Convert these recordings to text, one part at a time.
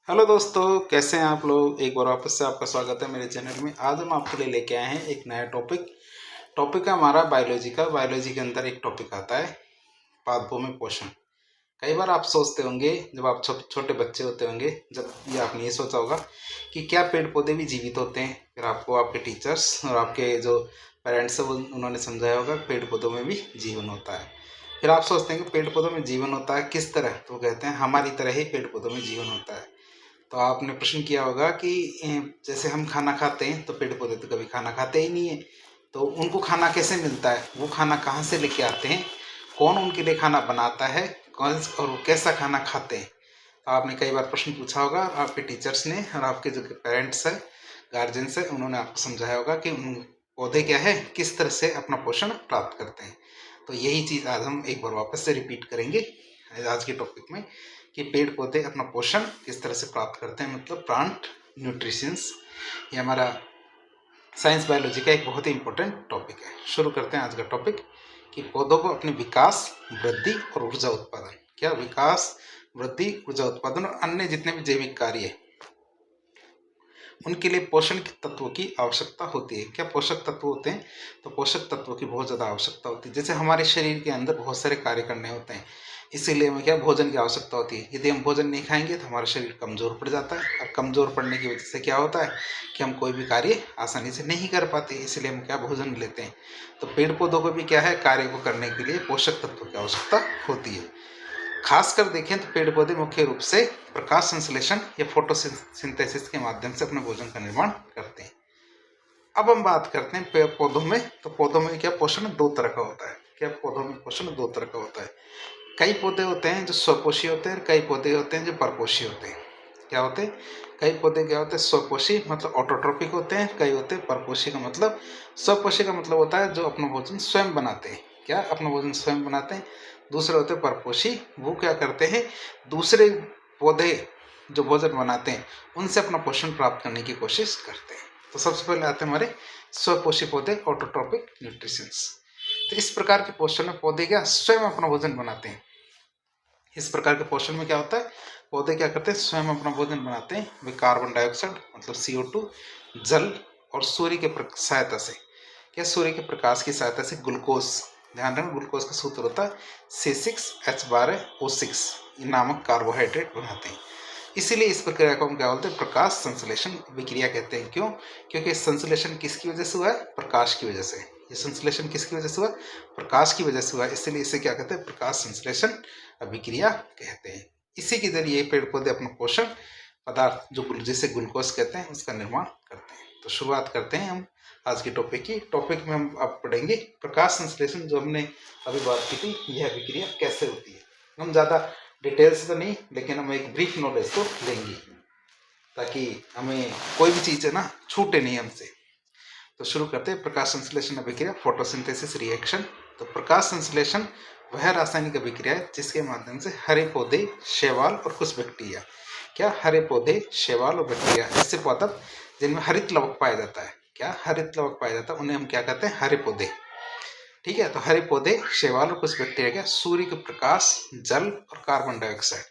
Hello दोस्तों, कैसे हैं आप लोग। एक बार वापस से आपका स्वागत है मेरे चैनल में। आज हम आपके लिए लेके आए हैं एक नया टॉपिक है हमारा बायोलॉजी का। बायोलॉजी के अंदर एक टॉपिक आता है पादपों में पोषण। कई बार आप सोचते होंगे, जब आप छोटे बच्चे होते होंगे, जब ये आपने ये सोचा होगा कि क्या पेड़ पौधे भी जीवित होते हैं। फिर आपको आपके टीचर्स और आपके जो पेरेंट्स हैं उन्होंने समझाया होगा पेड़ पौधों में भी जीवन होता है। फिर आप सोचते हैं कि पेड़ पौधों में जीवन होता है किस तरह, तो कहते हैं हमारी तरह ही पेड़ पौधों में जीवन होता है। तो आपने प्रश्न किया होगा कि जैसे हम खाना खाते हैं तो पेड़ पौधे तो कभी खाना खाते ही नहीं है, तो उनको खाना कैसे मिलता है, वो खाना कहाँ से लेके आते हैं, कौन उनके लिए खाना बनाता है, कौन और वो कैसा खाना खाते हैं। तो आपने कई बार प्रश्न पूछा होगा और आपके टीचर्स ने और आपके जो पेरेंट्स है, गार्जियंस है, उन्होंने आपको समझाया होगा कि उन पौधे क्या है, किस तरह से अपना पोषण प्राप्त करते हैं। तो यही चीज़ आज हम एक बार वापस से रिपीट करेंगे आज के टॉपिक में कि पेड़ पौधे अपना पोषण किस तरह से प्राप्त करते हैं, मतलब प्लांट न्यूट्रिशंस। ये हमारा साइंस बायोलॉजी का एक बहुत ही इंपॉर्टेंट टॉपिक है। शुरू करते हैं आज का टॉपिक कि पौधों को अपने विकास, वृद्धि और ऊर्जा उत्पादन, क्या विकास, वृद्धि, ऊर्जा उत्पादन और अन्य जितने भी जैविक कार्य है उनके लिए पोषण के तत्वों की आवश्यकता होती है। क्या पोषक तत्व होते हैं, तो पोषक तत्वों की बहुत ज़्यादा आवश्यकता होती है। जैसे हमारे शरीर के अंदर बहुत सारे कार्य करने होते हैं, इसीलिए हमें क्या भोजन की आवश्यकता होती है। यदि हम भोजन नहीं खाएंगे तो हमारा शरीर कमज़ोर पड़ जाता है, और कमज़ोर पड़ने की वजह से क्या होता है कि हम कोई भी कार्य आसानी से नहीं कर पाते, इसलिए हम क्या भोजन लेते हैं। तो पेड़ पौधों को भी क्या है, कार्य को करने के लिए पोषक तत्वों की आवश्यकता होती है। खासकर देखें तो पेड़ पौधे मुख्य रूप से प्रकाश संश्लेषण या फोटोसिंथेसिस के माध्यम से अपने भोजन का निर्माण करते हैं। अब हम बात करते हैं पेड़ पौधों में। तो पौधों में क्या पोषण दो तरह का होता है। क्या पौधों में पोषण दो तरह का होता है। कई पौधे होते हैं जो स्वपोषी होते हैं और कई पौधे होते हैं जो परपोषी होते हैं। क्या होते हैं, कई पौधे क्या होते हैं स्वपोषी मतलब ऑटोट्रोपिक होते हैं, कई होते हैं परपोषी का मतलब, स्वपोषी का मतलब होता है जो अपना भोजन स्वयं बनाते हैं, क्या अपना भोजन स्वयं बनाते हैं। दूसरे होते हैं परपोषी, वो क्या करते हैं, दूसरे पौधे जो भोजन बनाते हैं उनसे अपना पोषण प्राप्त करने की कोशिश करते हैं। तो सबसे पहले आते हैं हमारे स्वपोषी पौधे, ऑटोट्रोपिक न्यूट्रिशंस। तो इस प्रकार के पोषण में पौधे क्या स्वयं अपना भोजन बनाते हैं। इस प्रकार के पोषण में क्या होता है, पौधे क्या करते हैं, स्वयं अपना भोजन बनाते हैं। वे कार्बन डाइऑक्साइड मतलब CO2, जल और सूर्य के सहायता से, क्या सूर्य के प्रकाश की सहायता से ग्लूकोज, ध्यान रखना ग्लूकोज का सूत्र होता है C6H12O6 नामक कार्बोहाइड्रेट बनाते हैं। इसीलिए इस प्रक्रिया को हम क्या बोलते हैं, प्रकाश संश्लेषण विक्रिया कहते हैं। क्यों, क्योंकि संश्लेषण किसकी वजह से हुआ है, प्रकाश की वजह से। ये संश्लेषण किसकी वजह से हुआ, प्रकाश की वजह से हुआ, इसलिए इसे क्या कहते हैं, प्रकाश संश्लेषण अभिक्रिया कहते हैं। इसी के जरिए पेड़ पौधे अपना पोषण पदार्थ जो जिसे ग्लूकोज कहते हैं उसका निर्माण करते हैं। तो शुरुआत करते हैं हम आज के टॉपिक में हम अब पढ़ेंगे प्रकाश संश्लेषण, जो हमने अभी बात की थी, यह अभिक्रिया कैसे होती है। हम ज़्यादा डिटेल्स तो नहीं, लेकिन हम एक ब्रीफ नॉलेज तो लेंगे ताकि हमें कोई भी चीज़ है ना छूटे नहीं हमसे। तो शुरू करते हैं प्रकाश संश्लेषण अभिक्रिया, फोटोसिंथेसिस रिएक्शन। तो प्रकाश संश्लेषण वह रासायनिक अभिक्रिया है जिसके माध्यम से हरे पौधे, शैवाल और कुछ बैक्टीरिया, क्या हरे पौधे, शैवाल और बैक्टीरिया, ऐसे पदार्थ जिनमें हरित लवक पाया जाता है, क्या हरित लवक पाया जाता है, उन्हें हम क्या कहते हैं, हरे पौधे। ठीक है, तो हरे पौधे, शैवाल और कुछ बैक्टीरिया क्या सूर्य के प्रकाश, जल और कार्बन डाइऑक्साइड,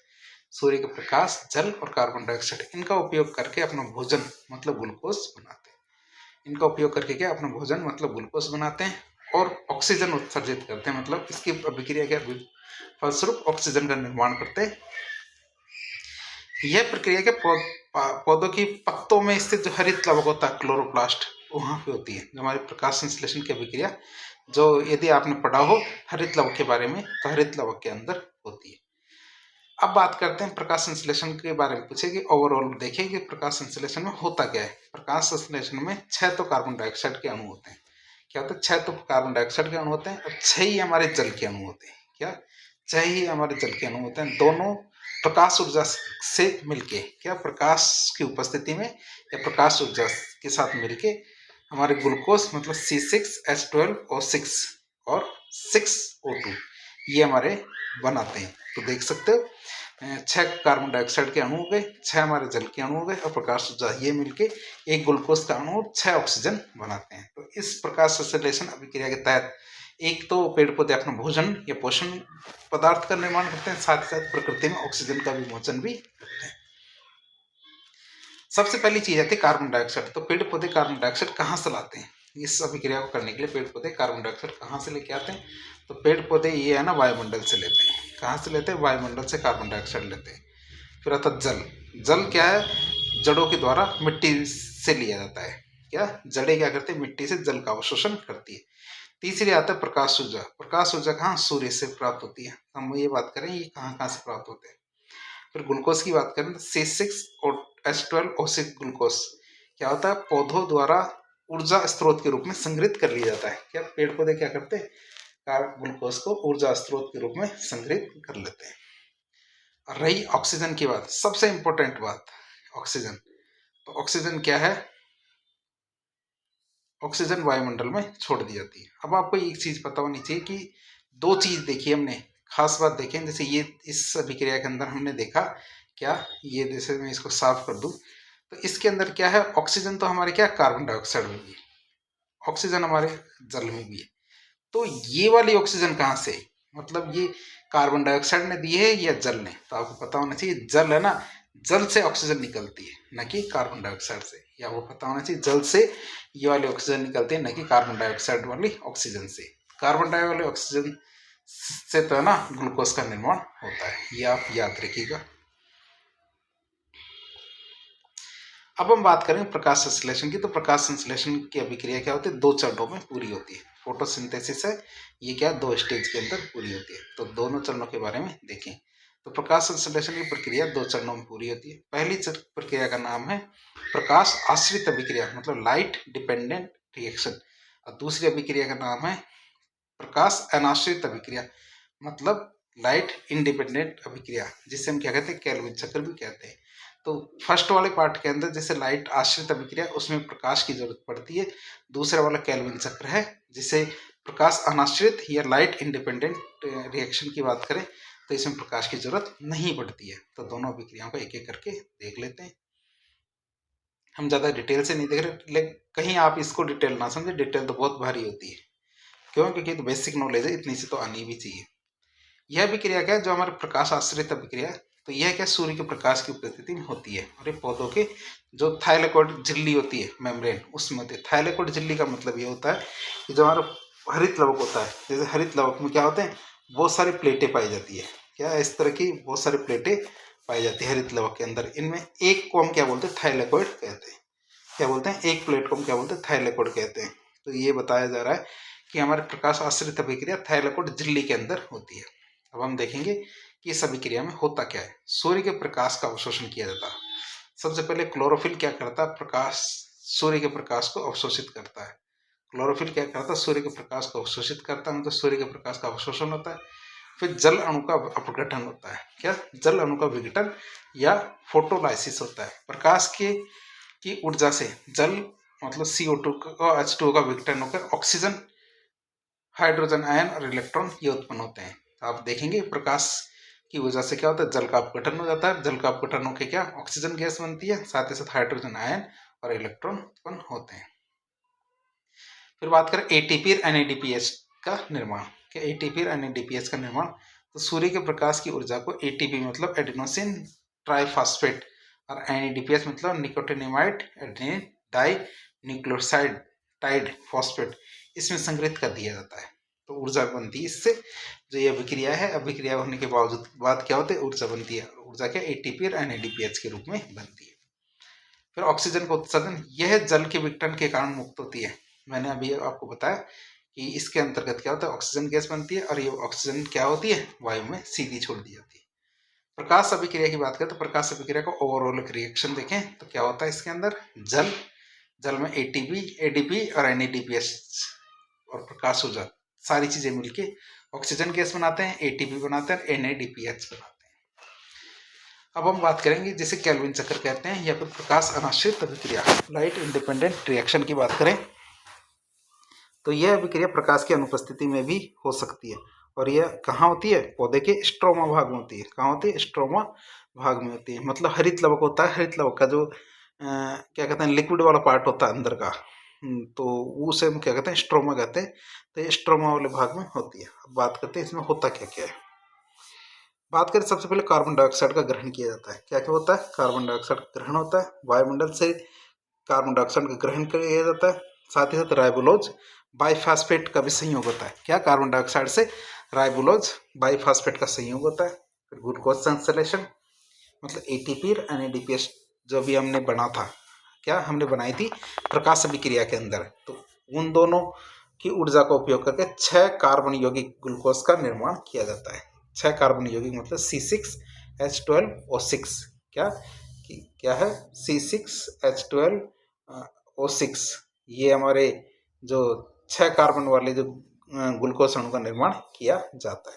सूर्य के प्रकाश, जल और कार्बन डाइऑक्साइड, इनका उपयोग करके अपना भोजन मतलब ग्लूकोज बनाते हैं। इनका उपयोग करके क्या अपना भोजन मतलब ग्लूकोज बनाते हैं और ऑक्सीजन उत्सर्जित करते हैं, मतलब इसकी अभिक्रिया क्या फलस्वरूप ऑक्सीजन का निर्माण करते हैं। यह प्रक्रिया क्या पौधों की पत्तों में स्थित जो हरित लवक होता है, क्लोरोप्लास्ट, वहां पे होती है जो हमारी प्रकाश संश्लेषण की अभिक्रिया, जो यदि आपने पढ़ा हो हरित लवक के बारे में तो हरित लवक के अंदर होती है। अब बात करते हैं प्रकाश संश्लेषण के बारे में, पूछे कि ओवरऑल देखें कि प्रकाश संश्लेषण में होता क्या है। प्रकाश संश्लेषण में 6 तो कार्बन डाइऑक्साइड के अणु होते हैं, क्या होता है, 6 तो कार्बन डाइऑक्साइड के अणु होते हैं और 6 ही हमारे जल के अणु होते हैं, क्या 6 ही हमारे जल के अणु होते हैं। दोनों प्रकाश ऊर्जा से मिलके, क्या प्रकाश की उपस्थिति में या प्रकाश ऊर्जा के साथ मिलके हमारे ग्लूकोज मतलब C6H12O6 और 6O2 ये हमारे बनाते हैं। तो देख सकते हो 6 कार्बन डाइऑक्साइड के अणु हो गए, 6 हमारे जल के अणु हो गए और प्रकाश ऊर्जा ये मिलके एक ग्लूकोज का अणु 6 ऑक्सीजन बनाते हैं। तो इस प्रकाश संश्लेषण अभिक्रिया के तहत एक तो पेड़ पौधे अपना भोजन या पोषण पदार्थ का निर्माण करते हैं, साथ ही साथ प्रकृति में ऑक्सीजन का विमोचन भी करते हैं। सबसे पहली चीज आती है कार्बन डाइऑक्साइड। तो पेड़ पौधे कार्बन डाइऑक्साइड कहाँ से लाते हैं? इस अभिक्रिया को करने के लिए पेड़ पौधे कार्बन डाइऑक्साइड कहाँ से लेके आते हैं? तो पेड़ पौधे ये है ना वायुमंडल से लेते हैं। कहाँ से लेते हैं? वायुमंडल से कार्बन डाइऑक्साइड लेते हैं। फिर आता जल। जल क्या है? जड़ों के द्वारा मिट्टी से लिया जाता है। क्या जड़ें क्या करती है? मिट्टी से जल का अवशोषण करती है। तीसरी आता है प्रकाश ऊर्जा। प्रकाश ऊर्जा कहाँ? सूर्य से प्राप्त होती है। हम ये बात करें ये कहाँ कहाँ से प्राप्त होते हैं। फिर ग्लूकोज की बात करें तो C6 और H12 O6 ग्लूकोज क्या होता है? पौधों द्वारा ऊर्जा स्रोत के रूप में संग्रहित कर लिया जाता है। क्या पेड़ पौधे क्या करते हैं? ग्लूकोज को ऊर्जा स्रोत के रूप में संग्रहित कर लेते हैं। और रही ऑक्सीजन की बात, सबसे इंपॉर्टेंट बात ऑक्सीजन। तो ऑक्सीजन क्या है? ऑक्सीजन वायुमंडल में छोड़ दी जाती है। अब आपको एक चीज पता होनी चाहिए कि दो चीज देखी हमने, खास बात देखें। जैसे ये इस अभिक्रिया के अंदर हमने देखा क्या, ये जैसे मैं इसको साफ कर दूं तो इसके अंदर क्या है? ऑक्सीजन तो हमारे क्या कार्बन डाइऑक्साइड में भी है, ऑक्सीजन हमारे जल में भी है। तो ये वाली ऑक्सीजन कहाँ से? मतलब ये कार्बन डाइऑक्साइड ने दी है या जल ने? तो आपको पता होना चाहिए जल है ना, जल से ऑक्सीजन निकलती है न कि कार्बन डाइऑक्साइड से। या वो पता होना चाहिए जल से ये वाली ऑक्सीजन निकलती है न कि कार्बन डाइऑक्साइड वाली ऑक्सीजन से। कार्बन डाइऑक्साइड वाली ऑक्सीजन से तो है ना ग्लूकोज का निर्माण होता है, ये आप याद रखिएगा। अब हम बात करें प्रकाश संश्लेषण की। तो प्रकाश संश्लेषण की अभिक्रिया क्या होती है? दो चरणों में पूरी होती है। फोटोसिंथेसिस है, ये क्या दो स्टेज के अंदर पूरी होती है। तो दोनों चरणों के बारे में देखें। तो प्रकाश संश्लेषण की प्रक्रिया दो चरणों में पूरी होती है। पहली प्रक्रिया का नाम है प्रकाश आश्रित अभिक्रिया, मतलब लाइट डिपेंडेंट रिएक्शन। और दूसरी अभिक्रिया का नाम है प्रकाश अनाश्रित अभिक्रिया, मतलब लाइट इंडिपेंडेंट अभिक्रिया, जिसे हम क्या कहते हैं? केल्विन चक्र भी कहते हैं। तो फर्स्ट वाले पार्ट के अंदर जैसे लाइट आश्रित अभिक्रिया, उसमें प्रकाश की जरूरत पड़ती है। दूसरा वाला केल्विन चक्र है जिसे प्रकाश अनाश्रित या लाइट इंडिपेंडेंट रिएक्शन की बात करें तो इसमें प्रकाश की जरूरत नहीं पड़ती है। तो दोनों अभिक्रियाओं को एक एक करके देख लेते हैं। हम ज्यादा डिटेल से नहीं देख रहे, लेकिन कहीं आप इसको डिटेल ना समझे, डिटेल तो बहुत भारी होती है। क्यों? क्योंकि तो बेसिक नॉलेज है, इतनी सी तो आनी भी चाहिए। यह अभिक्रिया क्या है? जो हमारे प्रकाश आश्रित अभिक्रिया है, तो यह क्या सूर्य के प्रकाश की उपस्थिति में होती है। और ये पौधों के जो थाइलेकोइड झिल्ली होती है, मेम्ब्रेन, उसमें होती है। थाइलेकोइड झिल्ली का मतलब ये होता है कि जो हमारा हरित लवक होता है, जैसे हरित लवक में क्या होते हैं? बहुत सारी प्लेटें पाई जाती है। क्या इस तरह की बहुत सारी प्लेटें पाई जाती है हरित लवक के अंदर। इनमें एक को हम क्या बोलते हैं? थाइलेकोइड कहते हैं। क्या बोलते हैं? एक प्लेट को हम क्या बोलते हैं? थाइलेकोइड कहते हैं। तो ये बताया जा रहा है कि हमारे प्रकाश आश्रित अभिक्रिया थाइलेकोइड झिल्ली के अंदर होती है। अब हम देखेंगे कि इस अभिक्रिया में होता क्या है। सूर्य के प्रकाश का अवशोषण किया जाता है। सबसे पहले क्लोरोफिल क्या करता है? प्रकाश, सूर्य के प्रकाश को अवशोषित करता है। क्लोरोफिल क्या करता है? सूर्य के प्रकाश को अवशोषित करता है, मतलब सूर्य के प्रकाश का अवशोषण होता है। फिर जल अणु का अपघटन होता है। क्या? जल अणु का विघटन या फोटोलाइसिस होता है। प्रकाश के की ऊर्जा से जल मतलब CO2 का H2O का विघटन होकर ऑक्सीजन, हाइड्रोजन आयन और इलेक्ट्रॉन ये उत्पन्न होते हैं। तो आप देखेंगे प्रकाश की वजह से क्या होता है? जल का अपघटन हो जाता है। जल का अपघटन होकर क्या? ऑक्सीजन गैस बनती है, साथ ही साथ हाइड्रोजन आयन और इलेक्ट्रॉन उत्पन्न होते हैं। फिर बात करें ATP और NADPH का निर्माण। क्या ATP और NADPH का निर्माण? तो सूर्य के प्रकाश की ऊर्जा को ATP मतलब एडिनोसिन ट्राइफॉस्फेट और NADPH मतलब nicotinamide adenine dinucleotide phosphate, इसमें संग्रहित कर दिया जाता है। तो ऊर्जा बनती है इससे। जो ये अभिक्रिया है, अभिक्रिया होने के बावजूद बाद क्या होते है? ऊर्जा बनती है। ऊर्जा क्या? ATP और NADPH के रूप में बनती है। फिर ऑक्सीजन का उत्सर्जन, यह जल के विघटन के कारण मुक्त होती है। मैंने अभी आपको बताया कि इसके अंतर्गत क्या होता है? ऑक्सीजन गैस बनती है और ये ऑक्सीजन क्या होती है? वायु में सीधी छोड़ दी जाती है। प्रकाश अभिक्रिया की बात करें तो प्रकाश अभिक्रिया का ओवरऑल रिएक्शन देखें तो क्या होता है इसके अंदर? जल में ATP, ADP और NADPH और प्रकाश ऊर्जा सारी चीजें मिलके ऑक्सीजन गैस बनाते हैं, ATP बनाते हैं और NADPH बनाते हैं। अब हम बात करेंगे जिसे केल्विन चक्र कहते हैं या फिर प्रकाश अनाश्रित अभिक्रिया, लाइट इंडिपेंडेंट रिएक्शन की बात करें तो यह अभिक्रिया प्रकाश की अनुपस्थिति में भी हो सकती है। और यह कहाँ होती है? पौधे के स्ट्रोमा भाग में होती है। कहाँ होती है? स्ट्रोमा भाग में होती है। मतलब हरित लवक होता है, हरित लवक का जो क्या कहते हैं लिक्विड वाला पार्ट होता है अंदर का, तो उसे हम क्या कहते हैं? स्ट्रोमा कहते हैं। तो ये स्ट्रोमा वाले भाग में होती है। अब बात करते हैं इसमें होता क्या क्या है। बात करें सबसे पहले कार्बन डाइऑक्साइड का ग्रहण किया जाता है। क्या क्या होता है? कार्बन डाइऑक्साइड का ग्रहण होता है, वायुमंडल से कार्बन डाइऑक्साइड का ग्रहण किया जाता है। साथ ही साथ राइबोलोज बाइफॉस्फेट का भी संयोग होता है। क्या? कार्बन डाइऑक्साइड से राइबोलोज बाइफॉस्फेट का संयोग होता है। फिर ग्लूकोज संश्लेषण मतलब एटीपी और एनएडीपीएस जो भी हमने बना था, क्या हमने बनाई थी प्रकाश अभिक्रिया के अंदर, तो उन दोनों की ऊर्जा का उपयोग करके 6 कार्बन यौगिक ग्लूकोज का निर्माण किया जाता है। 6 कार्बन यौगिक मतलब C6H12O6। क्या क्या है? C6H12O6। ये हमारे जो 6 कार्बन वाले जो ग्लूकोज अणु का निर्माण किया जाता है।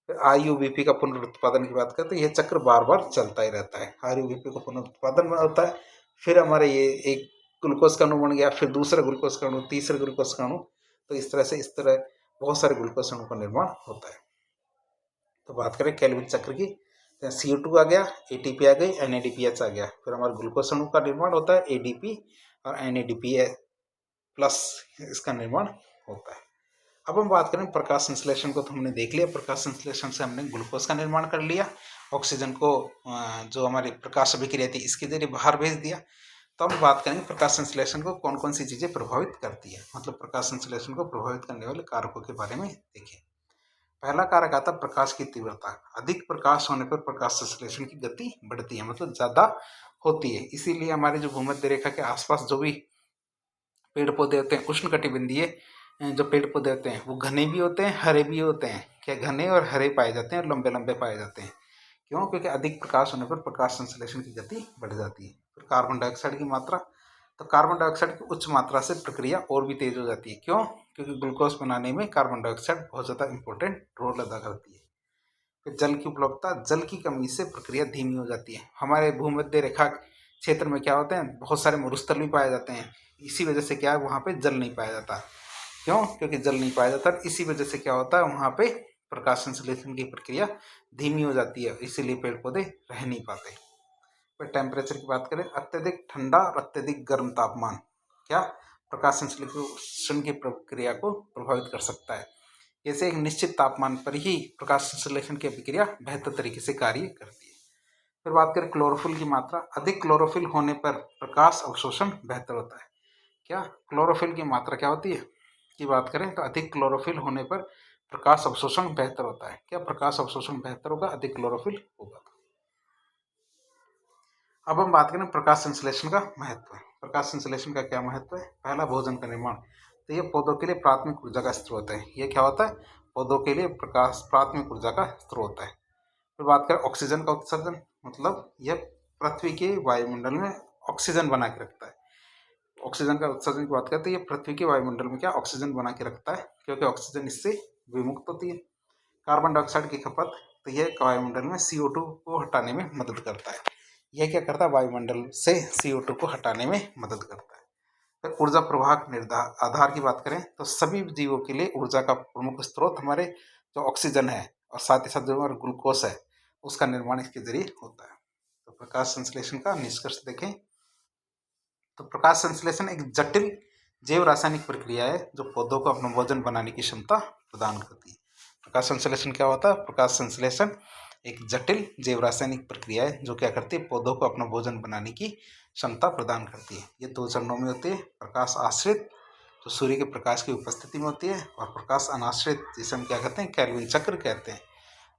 फिर आरयूबीपी का पुनरुत्पादन की बात करते हैं, यह चक्र बार बार चलता ही रहता है। आरयूबीपी का पुनरुत्पादन होता है, फिर हमारे ये एक ग्लूकोज का अणु बन गया, फिर दूसरा ग्लूकोज का अणु, तीसरा ग्लूकोज का अणु, तो इस तरह बहुत सारे ग्लूकोज अणु का निर्माण होता है। तो बात करें केल्विन चक्र की, CO2 आ गया, ATP आ गई, NADPH आ गया, फिर हमारे ग्लूकोज अणु का निर्माण होता है ADP और NADPH प्लस इसका निर्माण होता है। अब हम बात करें प्रकाश संश्लेषण को, तो हमने देख लिया, प्रकाश संश्लेषण से हमने ग्लूकोज का निर्माण कर लिया, ऑक्सीजन को जो हमारी प्रकाश अभिक्रिया थी इसके जरिए बाहर भेज दिया। तो हम बात करेंगे प्रकाश संश्लेषण को कौन कौन सी चीजें प्रभावित करती है, मतलब प्रकाश संश्लेषण को प्रभावित करने वाले कारकों के बारे में देखें। पहला कारक आता है प्रकाश की तीव्रता। अधिक प्रकाश होने पर प्रकाश संश्लेषण की गति बढ़ती है, मतलब ज्यादा होती है। इसीलिए हमारे जो भूमध्य रेखा के आसपास जो भी पेड़ पौधे होते हैं, उष्णकटिबंधीय जो पेड़ पौधे होते हैं, वो घने भी होते हैं, हरे भी होते हैं। क्या? घने और हरे पाए जाते हैं और लंबे लंबे पाए जाते हैं। क्यों? क्योंकि अधिक प्रकाश होने पर प्रकाश संश्लेषण की गति बढ़ जाती है। फिर कार्बन डाइऑक्साइड की मात्रा, तो कार्बन डाइऑक्साइड की उच्च मात्रा से प्रक्रिया और भी तेज हो जाती है। क्यों? क्योंकि ग्लूकोज बनाने में कार्बन डाइऑक्साइड बहुत ज़्यादा इंपॉर्टेंट रोल अदा करती है। फिर जल की उपलब्धता, जल की कमी से प्रक्रिया धीमी हो जाती है। हमारे भूमध्य रेखा क्षेत्र में क्या होते हैं, बहुत सारे मरुस्थल भी पाए जाते हैं। इसी वजह से क्या है, वहाँ पे जल नहीं पाया जाता। क्यों? क्योंकि जल नहीं पाया जाता, इसी वजह से क्या होता है, वहाँ पे प्रकाश संश्लेषण की प्रक्रिया धीमी हो जाती है, इसीलिए पेड़ पौधे रह नहीं पाते। फिर टेम्परेचर की बात करें, अत्यधिक ठंडा और अत्यधिक गर्म तापमान क्या प्रकाश संश्लेषण की प्रक्रिया को प्रभावित कर सकता है। जैसे एक निश्चित तापमान पर ही प्रकाश संश्लेषण की प्रक्रिया बेहतर तरीके से कार्य करती है। फिर बात करें क्लोरोफिल की मात्रा, अधिक क्लोरोफिल होने पर प्रकाश अवशोषण बेहतर होता है। क्या? क्लोरोफिल की मात्रा क्या होती है की बात करें तो अधिक क्लोरोफिल होने पर प्रकाश अवशोषण बेहतर होता है। क्या? प्रकाश अवशोषण बेहतर होगा, अधिक क्लोरोफिल होगा। अब हम बात करें प्रकाश संश्लेषण का महत्व। प्रकाश संश्लेषण का क्या महत्व है? पहला, भोजन का निर्माण, तो ये पौधों के लिए प्राथमिक ऊर्जा का स्रोत है। ये क्या होता है? पौधों के लिए प्रकाश प्राथमिक ऊर्जा का स्रोत है। फिर बात करें ऑक्सीजन का उत्सर्जन, मतलब यह पृथ्वी के वायुमंडल में ऑक्सीजन बना के रखता है। ऑक्सीजन का उत्सर्जन की बात करते हैं, ये पृथ्वी के वायुमंडल में क्या ऑक्सीजन बना के रखता है, क्योंकि ऑक्सीजन इससे विमुक्त होती है। कार्बन डाइऑक्साइड की खपत, तो यह वायुमंडल में CO2 को हटाने में मदद करता है। यह क्या करता है? वायुमंडल से CO2 को हटाने में मदद करता है। फिर ऊर्जा प्रवाह निर्धार आधार की बात करें तो सभी जीवों के लिए ऊर्जा का प्रमुख स्रोत हमारे जो ऑक्सीजन है, और साथ ही साथ जो हमारा ग्लूकोज है उसका निर्माण इसके जरिए होता है। तो प्रकाश संश्लेषण का निष्कर्ष देखें तो प्रकाश संश्लेषण एक जटिल जैव रासायनिक प्रक्रिया है जो पौधों को अपना भोजन बनाने की क्षमता प्रदान करती है। प्रकाश संश्लेषण क्या होता है? प्रकाश संश्लेषण एक जटिल जैव रासायनिक प्रक्रिया है जो क्या करती है, पौधों को अपना भोजन बनाने की क्षमता प्रदान करती है। ये 2 चरणों में होती है, प्रकाश आश्रित जो सूर्य के प्रकाश की उपस्थिति में होती है, और प्रकाश अनाश्रित जिसे हम क्या कहते हैं, केल्विन चक्र कहते हैं,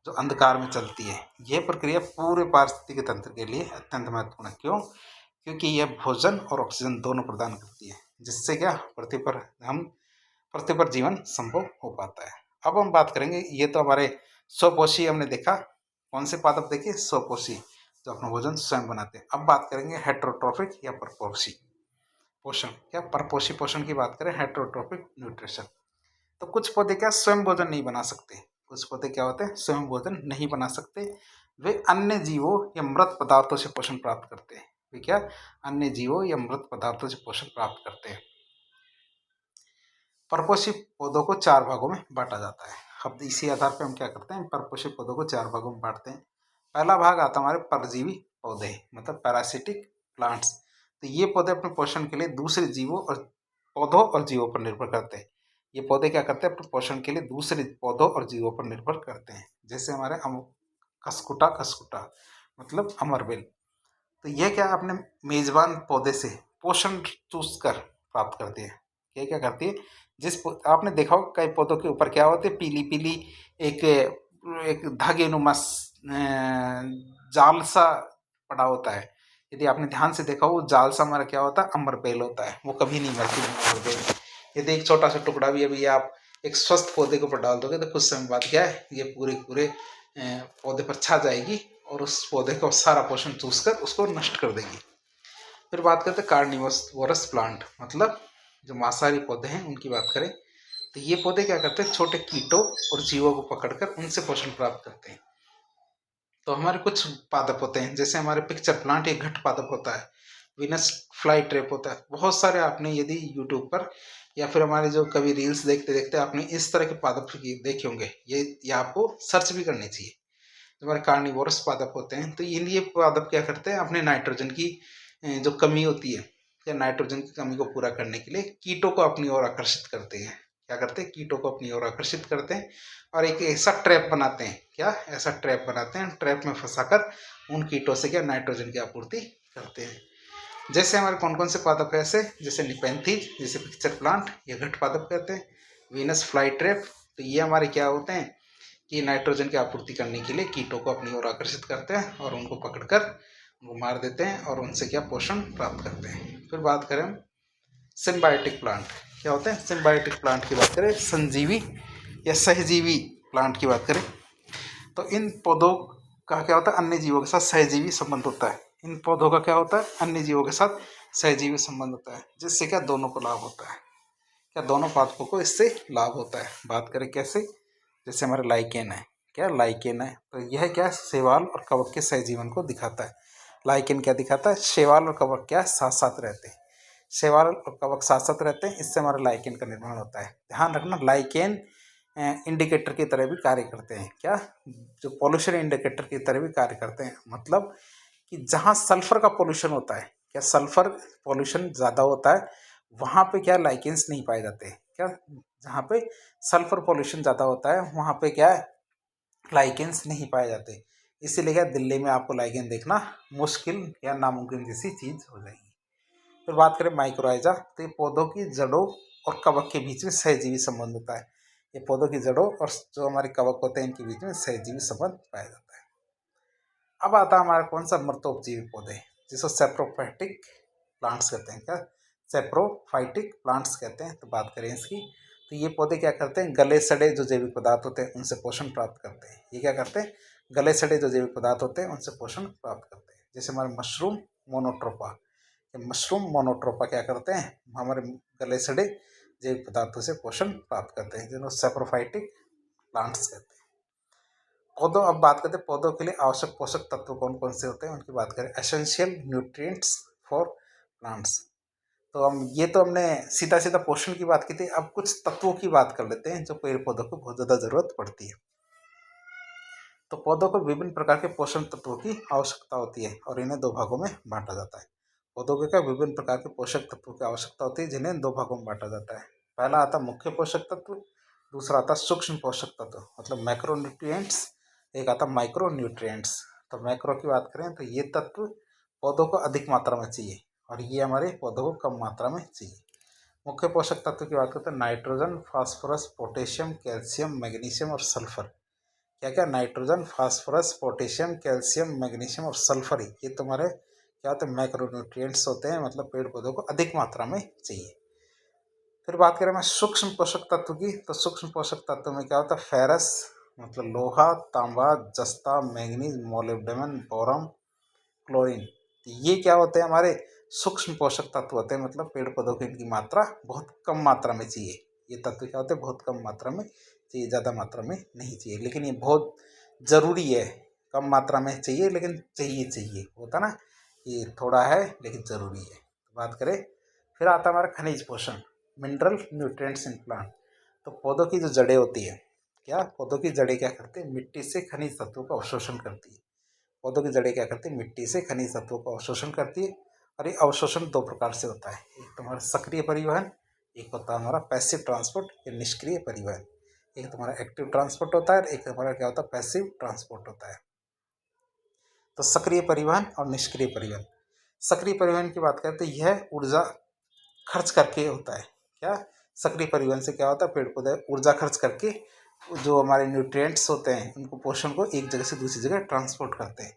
जो अंधकार में चलती है। यह प्रक्रिया पूरे पारिस्थितिक तंत्र के लिए अत्यंत महत्वपूर्ण है। क्यों? क्योंकि यह भोजन और ऑक्सीजन दोनों प्रदान करती है, जिससे क्या पृथ्वी पर जीवन संभव हो पाता है। अब हम बात करेंगे, ये तो हमारे स्वपोषी हमने देखा, कौन से पादप देखे? स्वपोषी, जो अपना भोजन स्वयं बनाते हैं। अब बात करेंगे हेटेरोट्रॉफिक या परपोषी पोषण। क्या परपोषी पोषण की बात करें, हेटेरोट्रॉफिक न्यूट्रिशन, तो कुछ पौधे क्या स्वयं भोजन नहीं बना सकते। कुछ पौधे क्या होते हैं? स्वयं भोजन नहीं बना सकते, वे अन्य जीवों या मृत पदार्थों से पोषण प्राप्त करते हैं। वे क्या? अन्य जीवों या मृत पदार्थों से पोषण प्राप्त करते हैं। परपोषी पौधों को 4 भागों में बांटा जाता है। अब इसी आधार पर हम क्या करते हैं, परपोषी पौधों को 4 भागों में बांटते हैं। पहला भाग आता है हमारे परजीवी पौधे, मतलब पैरासिटिक प्लांट्स। तो ये पौधे अपने पोषण के लिए दूसरे जीवों और पौधों और जीवों पर निर्भर करते हैं। ये पौधे क्या करते हैं? अपने पोषण के लिए दूसरे पौधों और जीवों पर निर्भर करते हैं। जैसे हमारे खसकुटा खसकुटा मतलब अमरबेल। तो यह क्या अपने मेजबान पौधे से पोषण चूस कर प्राप्त करती है। ये क्या करती है, आपने देखा हो कई पौधों के ऊपर क्या होते हैं, पीली पीली एक एक धागे नुमा जाल सा पड़ा होता है। यदि आपने ध्यान से देखा हो, वो जाल सा हमारा क्या होता है, अमरबेल होता है। वो कभी नहीं मरती अमरबेल। यदि एक छोटा सा टुकड़ा भी अभी आप एक स्वस्थ पौधे के ऊपर डाल दोगे तो कुछ समय बाद क्या है, ये पूरे पूरे पौधे पर छा जाएगी और उस पौधे का सारा पोषण चूस कर उसको नष्ट कर देगी। फिर बात करते हैं कार्निवोरस प्लांट, मतलब जो मांसाहारी पौधे हैं उनकी बात करें तो ये पौधे क्या करते हैं, छोटे कीटों और जीवों को पकड़कर उनसे पोषण प्राप्त करते हैं। तो हमारे कुछ पादप होते हैं, जैसे हमारे पिक्चर प्लांट एक घट पादप होता है, विनस फ्लाई ट्रैप होता है। बहुत सारे आपने यदि यूट्यूब पर या फिर हमारे जो कभी रील्स देखते देखते आपने इस तरह के पादप देखे होंगे, ये आपको सर्च भी करनी चाहिए। जो हमारे कार्निवोरस पादप होते हैं, तो ये पादप क्या करते हैं, अपने नाइट्रोजन की जो कमी होती है या नाइट्रोजन की कमी को पूरा करने के लिए कीटों को अपनी ओर आकर्षित करते हैं। क्या करते हैं, कीटों को अपनी ओर आकर्षित करते हैं और एक ऐसा ट्रैप बनाते हैं, क्या ऐसा ट्रैप बनाते हैं, ट्रैप में फंसाकर उन कीटों से क्या नाइट्रोजन की आपूर्ति करते हैं। जैसे हमारे कौन कौन से पादप है ऐसे, जैसे निपेंथीज, जैसे पिक्चर प्लांट, ये घट पादप कहते हैं। वीनस फ्लाई ट्रैप, तो ये हमारे क्या होते हैं कि नाइट्रोजन की आपूर्ति करने के लिए कीटों को अपनी ओर आकर्षित करते हैं और उनको पकड़कर उनको मार देते हैं और उनसे क्या पोषण प्राप्त करते हैं। फिर बात करें हम सिम्बायोटिक प्लांट, क्या होते हैं सिम्बायोटिक प्लांट की बात करें, संजीवी या सहजीवी प्लांट की बात करें तो इन पौधों का क्या होता है, अन्य जीवों के साथ सहजीवी संबंध होता है। इन पौधों का क्या होता है, अन्य जीवों के साथ सहजीवी संबंध होता है, जिससे क्या दोनों को लाभ होता है। क्या दोनों पादपों को इससे लाभ होता है। बात करें कैसे, जैसे हमारे लाइकेन है, क्या लाइकेन है, तो यह क्या शैवाल और कवक के सहजीवन को दिखाता है। लाइकेन क्या दिखाता है, शैवाल और कवक क्या साथ साथ रहते हैं, शैवाल और कवक साथ साथ रहते हैं, इससे हमारा लाइकेन का निर्माण होता है। ध्यान रखना, लाइकेन इंडिकेटर की तरह भी कार्य करते हैं, क्या जो पॉल्यूशन इंडिकेटर की तरह भी कार्य करते हैं। मतलब कि जहाँ सल्फर का पोल्यूशन होता है, क्या सल्फर पोल्यूशन ज़्यादा होता है, वहाँ पे क्या लाइकेंस नहीं पाए जाते। क्या जहाँ पे सल्फर पोल्यूशन ज़्यादा होता है वहाँ पे क्या है, लाइकेंस नहीं पाए जाते। इसीलिए क्या दिल्ली में आपको लाइकेन देखना मुश्किल या नामुमकिन जैसी चीज़ हो जाएगी। फिर बात करें माइक्रोराइजा, तो ये पौधों की जड़ों और कवक के बीच में सहजीवी संबंध होता है। ये पौधों की जड़ों और जो हमारे कवक होते हैं इनके बीच में सहजीवी संबंध पाया जाता है। अब आता है हमारा कौन सा, मृतोपजीवी पौधे, जिसको सेप्रोफाइटिक प्लांट्स कहते हैं। क्या सेप्रोफाइटिक प्लांट्स कहते हैं। तो बात करें इसकी, तो ये पौधे क्या करते हैं, गले सड़े जो जैविक पदार्थ होते हैं उनसे पोषण प्राप्त करते हैं। ये क्या करते हैं, गले सड़े जो जैविक पदार्थ होते हैं उनसे पोषण प्राप्त करते हैं। जैसे हमारे मशरूम मोनोट्रोपा, मशरूम मोनोट्रोपा क्या करते हैं, हमारे गले सड़े जैविक पदार्थों से पोषण प्राप्त करते हैं, जिन्हें सेप्रोफाइटिक प्लांट्स कहते हैं। पौधों, अब बात करते हैं पौधों के लिए आवश्यक पोषक तत्व कौन कौन से होते हैं उनकी बात करें। एसेंशियल न्यूट्रिएंट्स फॉर प्लांट्स, तो हम ये तो हमने सीधा सीधा पोषण की बात की थी, अब कुछ तत्वों की बात कर लेते हैं जो पेड़ पौधों को बहुत ज़्यादा ज़रूरत पड़ती है। तो पौधों को विभिन्न प्रकार के पोषण तत्वों की आवश्यकता होती है और इन्हें दो भागों में बांटा जाता है। पौधों के क्या विभिन्न प्रकार के पोषक तत्वों की आवश्यकता होती है जिन्हें दो भागों में बांटा जाता है। पहला आता मुख्य पोषक तत्व, दूसरा आता सूक्ष्म पोषक तत्व मतलब मैक्रोन्यूट्रिएंट्स, एक आता माइक्रो न्यूट्रिएंट्स। तो मैक्रो की बात करें तो ये तत्व पौधों को अधिक मात्रा में चाहिए और ये हमारे पौधों को कम मात्रा में चाहिए। मुख्य पोषक तत्व की बात करते हैं nitrogen, phosphorus, potassium, calcium, magnesium और सल्फर। क्या क्या, nitrogen, phosphorus, potassium, calcium, magnesium और सल्फर, ये तुम्हारे क्या होते हैं, मैक्रोन्यूट्रिएंट्स होते हैं, मतलब पेड़ पौधों को अधिक मात्रा में चाहिए। फिर बात करें मैं सूक्ष्म पोषक तत्व की, तो सूक्ष्म पोषक तत्व में क्या होता है, फेरस मतलब लोहा, तांबा, जस्ता, मैंगनीज, मोलिब्डेनम, बोरॉन, क्लोरीन, ये क्या होते हैं, हमारे सूक्ष्म पोषक तत्व होते हैं। मतलब पेड़ पौधों की इनकी मात्रा बहुत कम मात्रा में चाहिए। ये तत्व क्या होते हैं, बहुत कम मात्रा में चाहिए, ज़्यादा मात्रा में नहीं चाहिए, लेकिन ये बहुत ज़रूरी है। कम मात्रा में चाहिए लेकिन चाहिए चाहिए होता ना, ये थोड़ा है लेकिन ज़रूरी है। तो बात करें, फिर आता है हमारा खनिज पोषण, मिनरल न्यूट्रिएंट्स इन प्लांट। तो पौधों की जो जड़ें होती है, क्या पौधों की जड़ें क्या करती है, मिट्टी से खनिज तत्वों का अवशोषण करती है। पौधों की जड़ें क्या करती है, मिट्टी से खनिज तत्वों का अवशोषण करती है। और ये अवशोषण दो प्रकार से होता है, एक तुम्हारा सक्रिय परिवहन, एक होता है हमारा पैसिव ट्रांसपोर्ट या निष्क्रिय परिवहन। एक तुम्हारा एक्टिव ट्रांसपोर्ट होता है, एक हमारा क्या होता है, पैसिव ट्रांसपोर्ट होता है। तो सक्रिय परिवहन और निष्क्रिय परिवहन। सक्रिय परिवहन की बात करें तो यह ऊर्जा खर्च करके होता है। क्या सक्रिय परिवहन से क्या होता है, पेड़ पौधे ऊर्जा खर्च करके जो हमारे न्यूट्रिएंट्स होते हैं उनको, पोषण को एक जगह से दूसरी जगह ट्रांसपोर्ट करते हैं।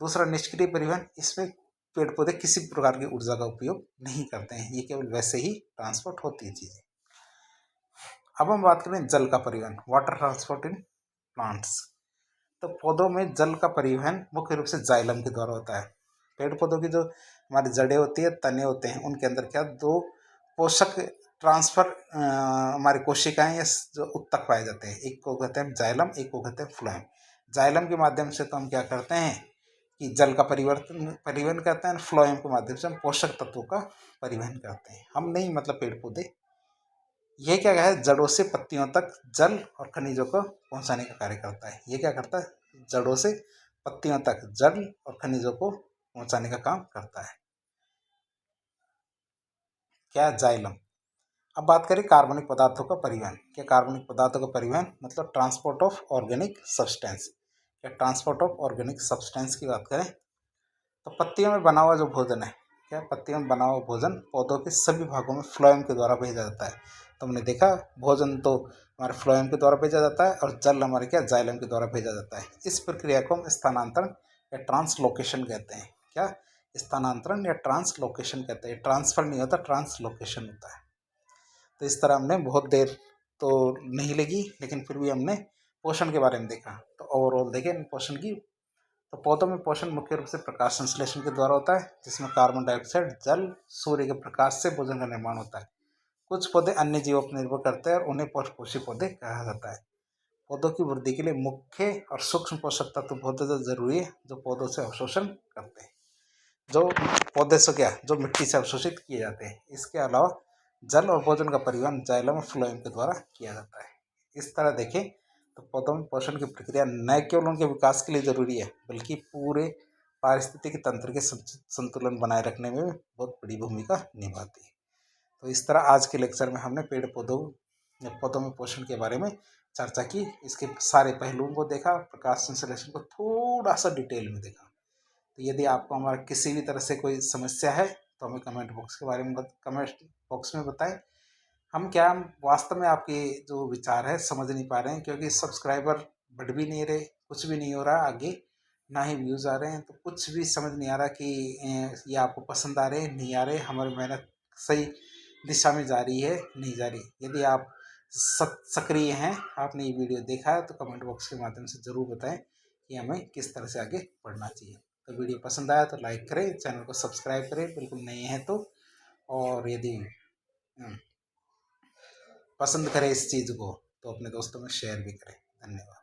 दूसरा निष्क्रिय परिवहन, इसमें पेड़ पौधे किसी प्रकार की ऊर्जा का उपयोग नहीं करते हैं, ये केवल वैसे ही ट्रांसपोर्ट होती है चीज़ें। अब हम बात करें जल का परिवहन, वाटर ट्रांसपोर्ट इन प्लांट्स। तो पौधों में जल का परिवहन मुख्य रूप से जाइलम के द्वारा होता है। पेड़ पौधों की जो हमारी जड़ें होती है, तने होते हैं, उनके अंदर क्या दो पोषक ट्रांसफर हमारी कोशिकाएं या जो उत्तक पाए जाते हैं, एक को कहते हैं जाइलम, एक को कहते हैं फ्लोएम। जाइलम के माध्यम से तो हम क्या करते हैं कि जल का परिवहन करते हैं, फ्लोएम के माध्यम से हम पोषक तत्वों का परिवहन करते हैं। हम नहीं, मतलब पेड़ पौधे, ये क्या है, जड़ों से पत्तियों तक जल और खनिजों को पहुंचाने का कार्य करता है। ये क्या करता है, जड़ों से पत्तियों तक जल और खनिजों को पहुंचाने का काम करता है। क्या, जाइलम। अब बात करें कार्बनिक पदार्थों का परिवहन। क्या कार्बनिक पदार्थों का परिवहन मतलब ट्रांसपोर्ट ऑफ ऑर्गेनिक सब्सटेंस। क्या ट्रांसपोर्ट ऑफ ऑर्गेनिक सब्सटेंस की बात करें तो पत्तियों में बना हुआ जो भोजन है, क्या पत्तियों में बना हुआ भोजन पौधों के सभी भागों में फ्लोएम के द्वारा भेजा जाता है। तो हमने देखा भोजन तो हमारे फ्लोएम के द्वारा भेजा जाता है और जल हमारे क्या, जाइलम के द्वारा भेजा जाता है। इस प्रक्रिया को हम स्थानांतरण या ट्रांसलोकेशन कहते हैं। क्या, स्थानांतरण या ट्रांसलोकेशन कहते हैं। ट्रांसफर नहीं होता, ट्रांसलोकेशन होता है। तो इस तरह हमने बहुत देर तो नहीं लगी, लेकिन फिर भी हमने पोषण के बारे में देखा। तो ओवरऑल देखें पोषण की, तो पौधों में पोषण मुख्य रूप से प्रकाश संश्लेषण के द्वारा होता है, जिसमें कार्बन डाइऑक्साइड, जल, सूर्य के प्रकाश से भोजन का निर्माण होता है। कुछ पौधे अन्य जीवों पर निर्भर करते हैं और उन्हें परपोषी पौधे कहा जाता है। पौधों की वृद्धि के लिए मुख्य और सूक्ष्म पोषक तत्व बहुत ज़्यादा जरूरी है, जो पौधों से अवशोषण करते हैं, जो पौधे से क्या, जो मिट्टी से अवशोषित किए जाते हैं। इसके अलावा जल और भोजन का परिवहन जाइलम और फ्लोएम के द्वारा किया जाता है। इस तरह देखें तो पौधों में पोषण की प्रक्रिया न केवल उनके विकास के लिए जरूरी है, बल्कि पूरे पारिस्थितिकी तंत्र के संतुलन बनाए रखने में बहुत बड़ी भूमिका निभाती है। तो इस तरह आज के लेक्चर में हमने पेड़ पौधों या पौधों में पोषण के बारे में चर्चा की, इसके सारे पहलुओं को देखा, प्रकाश संश्लेषण को थोड़ा सा डिटेल में देखा। तो यदि आपको हमारा किसी भी तरह से कोई समस्या है तो हमें कमेंट बॉक्स के बारे में कमेंट बॉक्स में बताएं। हम वास्तव में आपके जो विचार है समझ नहीं पा रहे हैं, क्योंकि सब्सक्राइबर बढ़ भी नहीं रहे, कुछ भी नहीं हो रहा आगे, ना ही व्यूज़ आ रहे हैं। तो कुछ भी समझ नहीं आ रहा कि ये आपको पसंद आ रहे हैं नहीं आ रहे, हमारी मेहनत सही दिशा में जा रही है नहीं जा रही। यदि आप सक्रिय हैं, आपने ये वीडियो देखा है, तो कमेंट बॉक्स के माध्यम से ज़रूर बताएं कि हमें किस तरह से आगे बढ़ना चाहिए। तो वीडियो पसंद आया तो लाइक करें, चैनल को सब्सक्राइब करें बिल्कुल नए हैं तो, और यदि पसंद करें इस चीज़ को तो अपने दोस्तों में शेयर भी करें। धन्यवाद।